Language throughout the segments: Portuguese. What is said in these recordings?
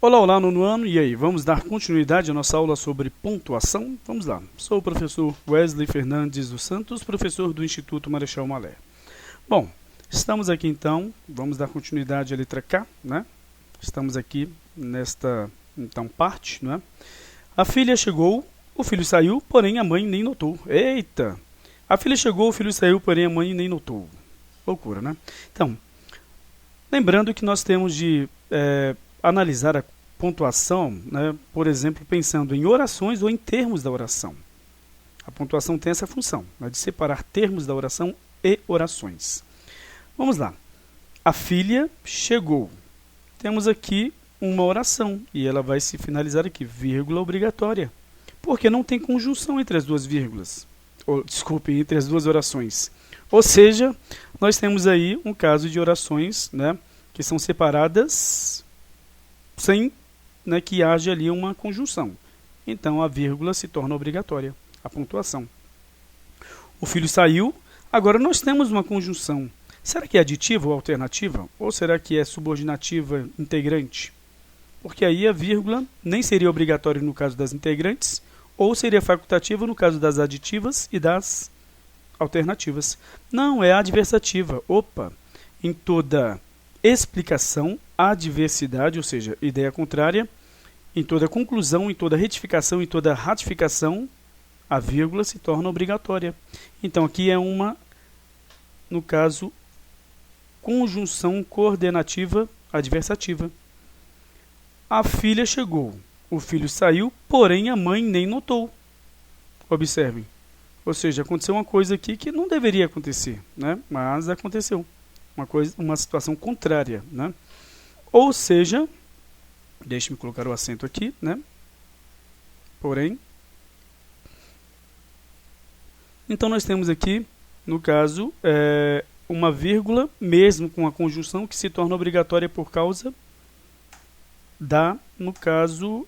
Olá, olá, nono ano, e aí? Vamos dar continuidade à nossa aula sobre pontuação? Vamos lá. Sou o professor Wesley Fernandes dos Santos, professor do Instituto Marechal Malher. Bom, estamos aqui então, vamos dar continuidade à letra K, né? Estamos aqui nesta, então, parte, né? A filha chegou, o filho saiu, porém a mãe nem notou. Eita! A filha chegou, o filho saiu, porém a mãe nem notou. Loucura, né? Então, lembrando que nós temos de analisar a pontuação, né, por exemplo, pensando em orações ou em termos da oração. A pontuação tem essa função, né, de separar termos da oração e orações. Vamos lá. A filha chegou. Temos aqui uma oração e ela vai se finalizar aqui, vírgula obrigatória, porque não tem conjunção entre as duas vírgulas. Entre as duas orações. Ou seja, nós temos aí um caso de orações, né, que são separadas sem, né, que haja ali uma conjunção. Então, a vírgula se torna obrigatória, a pontuação. O filho saiu, agora nós temos uma conjunção. Será que é aditiva ou alternativa? Ou será que é subordinativa integrante? Porque aí a vírgula nem seria obrigatória no caso das integrantes, ou seria facultativa no caso das aditivas e das alternativas. Não, é adversativa. Opa! Em toda explicação, adversidade, ou seja, ideia contrária, em toda conclusão, em toda retificação, em toda ratificação, a vírgula se torna obrigatória. Então, aqui é uma, no caso, conjunção coordenativa adversativa. A filha chegou, o filho saiu, porém a mãe nem notou. Observem. Ou seja, aconteceu uma coisa aqui que não deveria acontecer, né? Mas aconteceu. Uma situação contrária, né? Ou seja, deixe-me colocar o acento aqui, né? Porém, então nós temos aqui, no caso, uma vírgula, mesmo com a conjunção, que se torna obrigatória por causa da, no caso,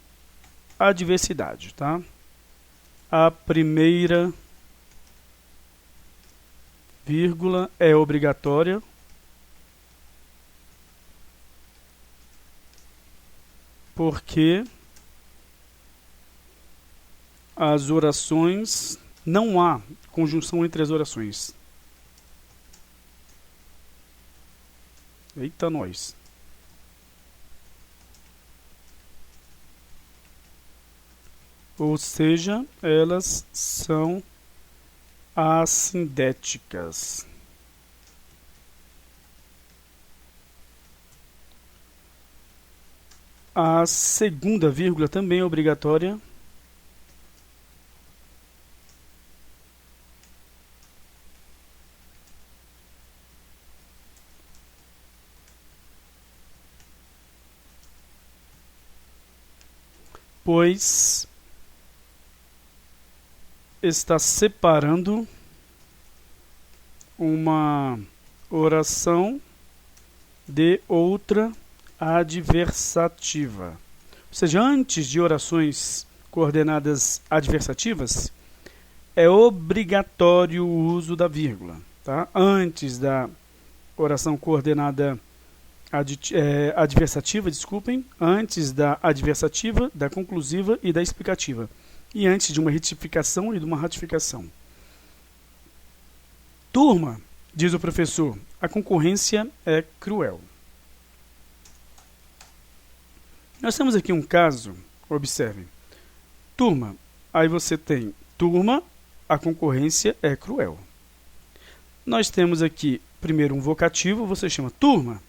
adversidade, tá? A primeira vírgula é obrigatória porque as orações, não há conjunção entre as orações. Eita, nós. Ou seja, elas são assindéticas. A segunda vírgula também é obrigatória. Pois está separando uma oração de outra adversativa. Ou seja, antes de orações coordenadas adversativas, é obrigatório o uso da vírgula. Tá? Antes da oração coordenada adversativa, antes da adversativa, da conclusiva e da explicativa. E antes de uma retificação e de uma ratificação. Turma, diz o professor, a concorrência é cruel. Nós temos aqui um caso, observem. Turma, aí você tem turma, a concorrência é cruel. Nós temos aqui, primeiro, um vocativo, você chama turma.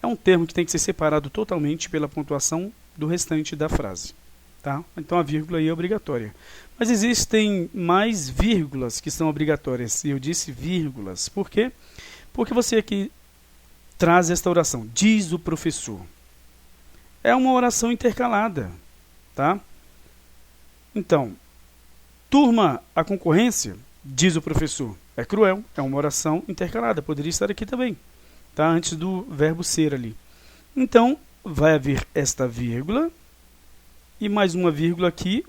É um termo que tem que ser separado totalmente pela pontuação do restante da frase. Tá? Então a vírgula aí é obrigatória. Mas existem mais vírgulas que são obrigatórias. E eu disse vírgulas. Por quê? Porque você aqui traz esta oração. Diz o professor. É uma oração intercalada. Tá? Então, turma, a concorrência, diz o professor, é cruel. É uma oração intercalada. Poderia estar aqui também. Tá? Antes do verbo ser ali. Então, vai haver esta vírgula. E mais uma vírgula aqui,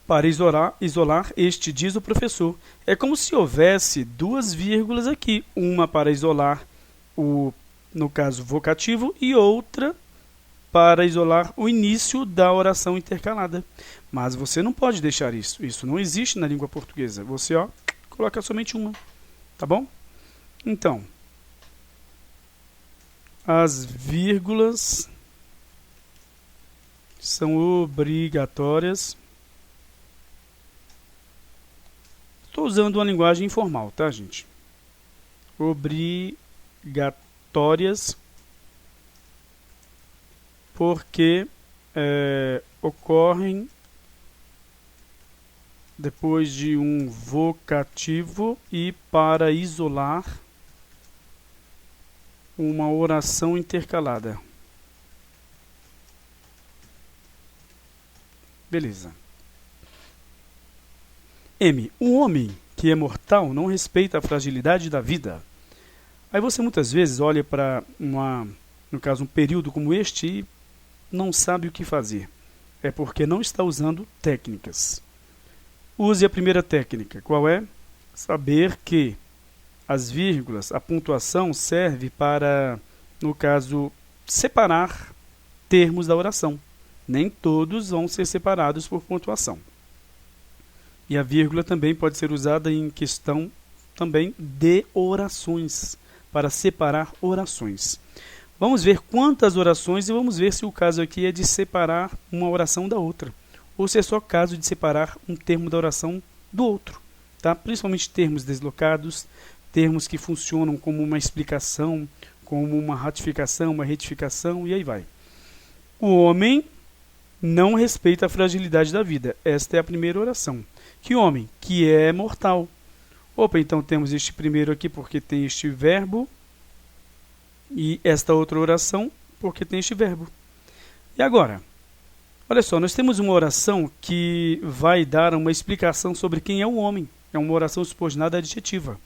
para isolar este, diz o professor. É como se houvesse duas vírgulas aqui, uma para isolar o no caso vocativo, e outra para isolar o início da oração intercalada. Mas você não pode deixar isso. Isso não existe na língua portuguesa. Você, coloca somente uma. Tá bom? Então, as vírgulas são obrigatórias. Estou usando uma linguagem informal, tá, gente? Obrigatórias porque ocorrem depois de um vocativo e para isolar uma oração intercalada. Beleza. M. O homem que é mortal não respeita a fragilidade da vida. Aí você muitas vezes olha para no caso, um período como este e não sabe o que fazer. É porque não está usando técnicas. Use a primeira técnica. Qual é? Saber que as vírgulas, a pontuação serve para, no caso, separar termos da oração. Nem todos vão ser separados por pontuação. E a vírgula também pode ser usada em questão também de orações, para separar orações. Vamos ver quantas orações e vamos ver se o caso aqui é de separar uma oração da outra, ou se é só caso de separar um termo da oração do outro. Tá? Principalmente termos deslocados, termos que funcionam como uma explicação, como uma ratificação, uma retificação, e aí vai. O homem não respeita a fragilidade da vida. Esta é a primeira oração. Que homem? Que é mortal. Opa, então temos este primeiro aqui porque tem este verbo, e esta outra oração porque tem este verbo. E agora? Olha só, nós temos uma oração que vai dar uma explicação sobre quem é o homem. É uma oração subordinada adjetiva.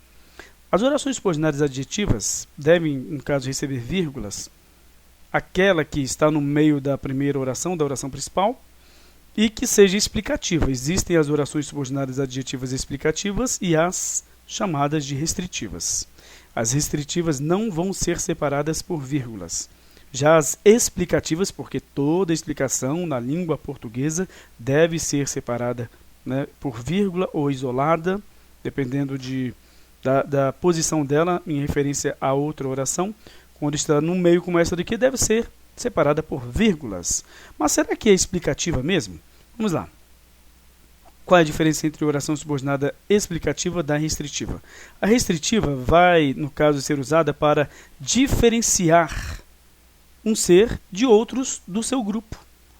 As orações subordinadas adjetivas devem, no caso, receber vírgulas. Aquela que está no meio da primeira oração, da oração principal, e que seja explicativa. Existem as orações subordinadas adjetivas explicativas e as chamadas de restritivas. As restritivas não vão ser separadas por vírgulas. Já as explicativas, porque toda explicação na língua portuguesa deve ser separada, né, por vírgula ou isolada, dependendo da posição dela em referência a outra oração. Quando está no meio como essa daqui, deve ser separada por vírgulas. Mas será que é explicativa mesmo? Vamos lá. Qual é a diferença entre oração subordinada explicativa da restritiva? A restritiva vai, no caso, ser usada para diferenciar um ser de outros do seu grupo.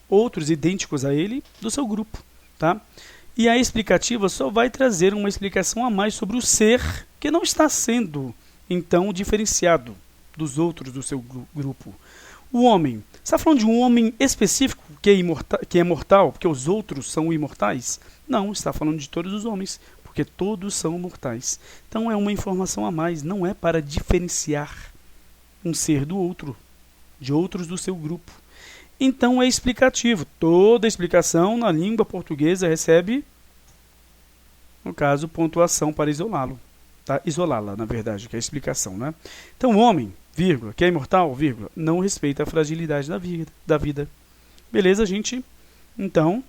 Outros idênticos a ele do seu grupo. Tá? E a explicativa só vai trazer uma explicação a mais sobre o ser que não está sendo, então, diferenciado dos outros do seu grupo. O homem. Está falando de um homem específico que é mortal, porque os outros são imortais? Não, está falando de todos os homens, porque todos são mortais. Então é uma informação a mais, não é para diferenciar um ser do outro, de outros do seu grupo. Então é explicativo. Toda explicação na língua portuguesa recebe, no caso, pontuação para isolá-lo. Tá? Isolá-la, na verdade, que é a explicação. Né? Então, o homem, vírgula, que é imortal, vírgula, não respeita a fragilidade da vida. Beleza, gente? Então,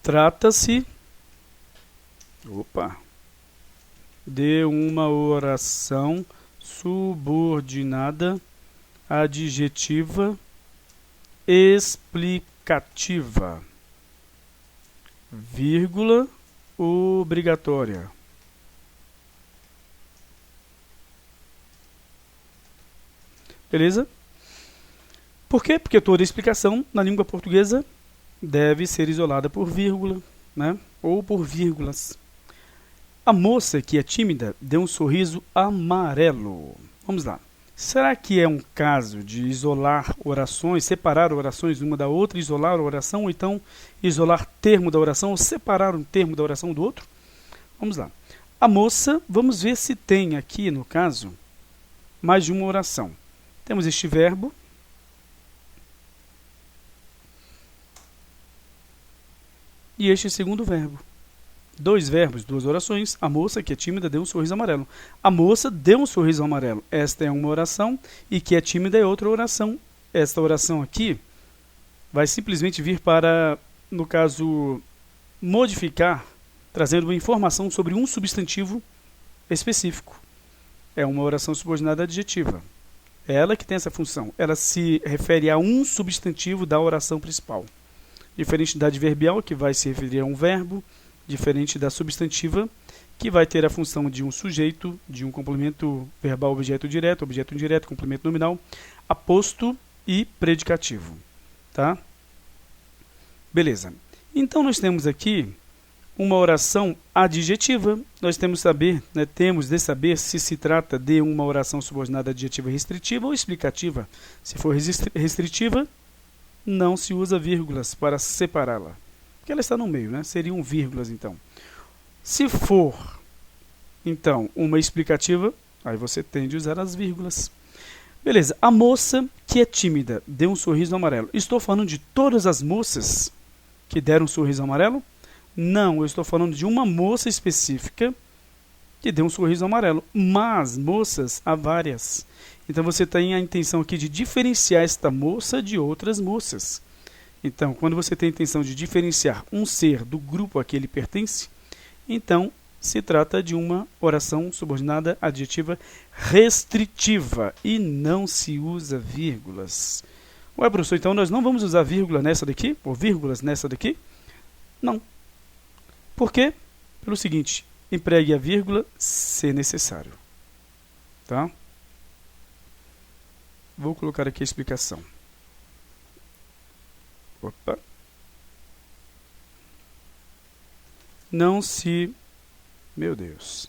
trata-se de uma oração subordinada adjetiva explicativa, vírgula, obrigatória. Beleza? Por quê? Porque toda explicação na língua portuguesa deve ser isolada por vírgula, né? Ou por vírgulas. A moça que é tímida deu um sorriso amarelo. Vamos lá. Será que é um caso de isolar orações, separar orações uma da outra, isolar a oração, ou então isolar termo da oração, ou separar um termo da oração do outro? Vamos lá. A moça, vamos ver se tem aqui, no caso, mais de uma oração. Temos este verbo. E este segundo verbo. dois verbos, duas orações. A moça, que é tímida, deu um sorriso amarelo. A moça deu um sorriso amarelo. Esta é uma oração e que é tímida é outra oração. Esta oração aqui vai simplesmente vir para, no caso, modificar, trazendo uma informação sobre um substantivo específico. É uma oração subordinada adjetiva. É ela que tem essa função. Ela se refere a um substantivo da oração principal. Diferente da adverbial, que vai se referir a um verbo, diferente da substantiva, que vai ter a função de um sujeito, de um complemento verbal objeto direto indireto, complemento nominal, aposto e predicativo. Tá? Beleza. Então, nós temos aqui uma oração adjetiva. Nós temos de saber se se trata de uma oração subordinada adjetiva restritiva ou explicativa. Se for restritiva, não se usa vírgulas para separá-la, porque ela está no meio, né? Seriam vírgulas, então. Se for, então, uma explicativa, aí você tem de usar as vírgulas. Beleza, a moça que é tímida deu um sorriso amarelo. Estou falando de todas as moças que deram um sorriso amarelo? Não, eu estou falando de uma moça específica que deu um sorriso amarelo, mas moças há várias. Então você tem a intenção aqui de diferenciar esta moça de outras moças. Então, quando você tem a intenção de diferenciar um ser do grupo a que ele pertence, então se trata de uma oração subordinada adjetiva restritiva e não se usa vírgulas. Ué, professor, então nós não vamos usar vírgula nessa daqui? Ou vírgulas nessa daqui? Não. Por quê? Pelo seguinte, empregue a vírgula se necessário. Tá? Vou colocar aqui a explicação. Opa. Não se... Meu Deus.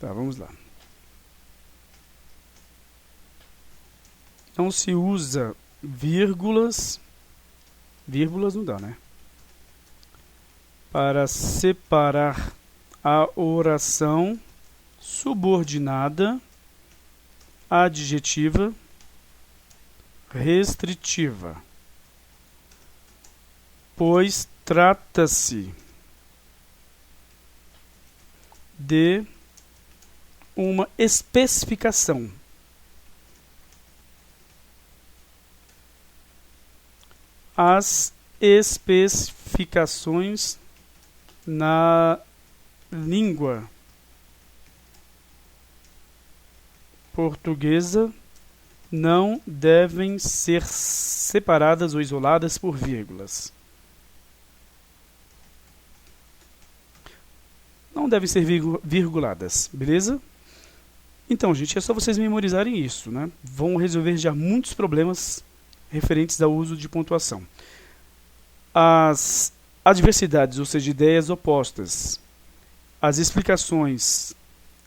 Tá, vamos lá. Não se usa vírgulas não dá, né? Para separar a oração subordinada adjetiva restritiva, pois trata-se de uma especificação. As especificações na língua portuguesa não devem ser separadas ou isoladas por vírgulas. Não devem ser virguladas, beleza? Então, gente, é só vocês memorizarem isso, né? Vão resolver já muitos problemas referentes ao uso de pontuação. As adversidades, ou seja, ideias opostas, as explicações,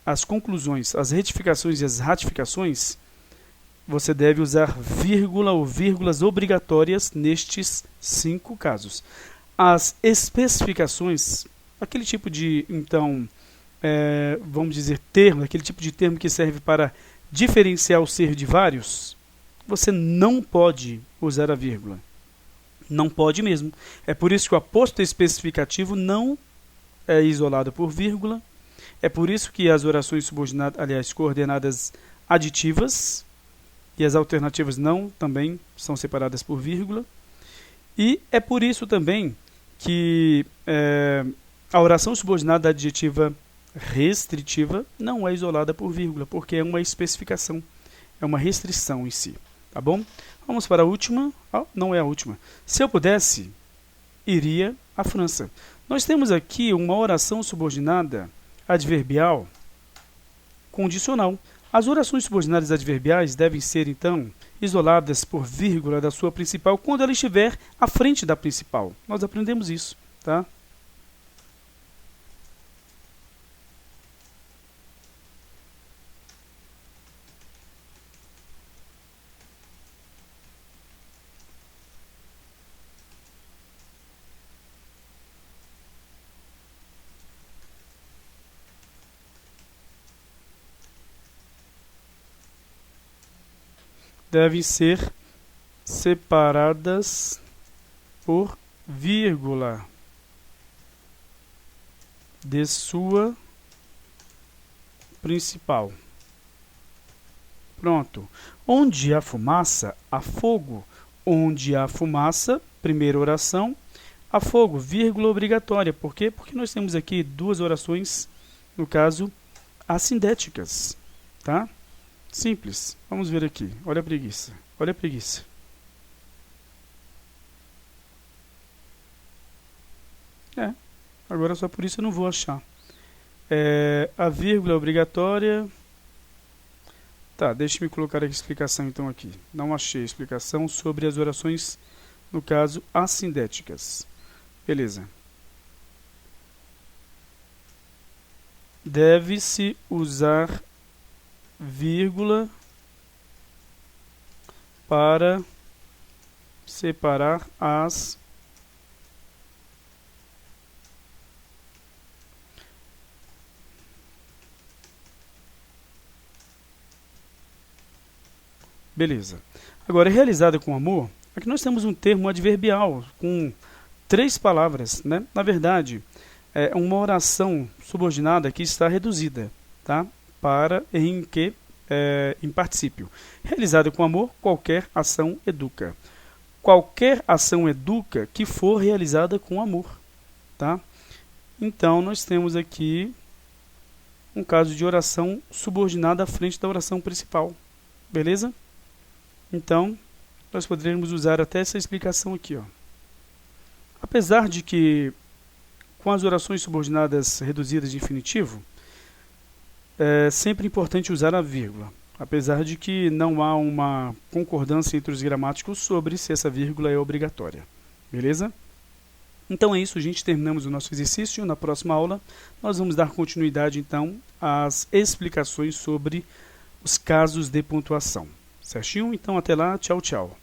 as conclusões, as retificações e as ratificações, você deve usar vírgula ou vírgulas obrigatórias nestes 5 casos. As especificações, aquele tipo de, então, vamos dizer, termo, aquele tipo de termo que serve para diferenciar o ser de vários, você não pode usar a vírgula. Não pode mesmo. É por isso que o aposto especificativo não é isolado por vírgula. É por isso que as orações subordinadas, aliás, coordenadas aditivas e as alternativas não também são separadas por vírgula. E é por isso também que a oração subordinada adjetiva restritiva não é isolada por vírgula, porque é uma especificação, é uma restrição em si. Tá bom? Vamos para a última. Não é a última. Se eu pudesse, iria à França. Nós temos aqui uma oração subordinada adverbial condicional. As orações subordinadas adverbiais devem ser, então, isoladas por vírgula da sua principal quando ela estiver à frente da principal. Nós aprendemos isso, tá? Devem ser separadas por vírgula de sua principal. Pronto. Onde há fumaça, há fogo. Onde há fumaça, primeira oração, há fogo, vírgula obrigatória. Por quê? Porque nós temos aqui duas orações, no caso, assindéticas. Tá? Simples. Vamos ver aqui. Olha a preguiça. Olha a preguiça. Agora só por isso eu não vou achar. A vírgula obrigatória. Tá, deixa-me colocar a explicação então aqui. Não achei a explicação sobre as orações, no caso, assindéticas. Beleza. Deve-se usar vírgula para separar as beleza. Agora, realizada com amor, aqui nós temos um termo adverbial com 3 palavras, né? Na verdade, é uma oração subordinada que está reduzida, tá? Para em que em particípio. Realizada com amor, qualquer ação educa. Qualquer ação educa que for realizada com amor, tá? Então, nós temos aqui um caso de oração subordinada à frente da oração principal. Beleza? Então, nós poderíamos usar até essa explicação aqui. Ó. Apesar de que, com as orações subordinadas reduzidas de infinitivo, é sempre importante usar a vírgula. Apesar de que não há uma concordância entre os gramáticos sobre se essa vírgula é obrigatória. Beleza? Então é isso, gente. Terminamos o nosso exercício. Na próxima aula, nós vamos dar continuidade, então, às explicações sobre os casos de pontuação. Certinho? Então, até lá. Tchau, tchau.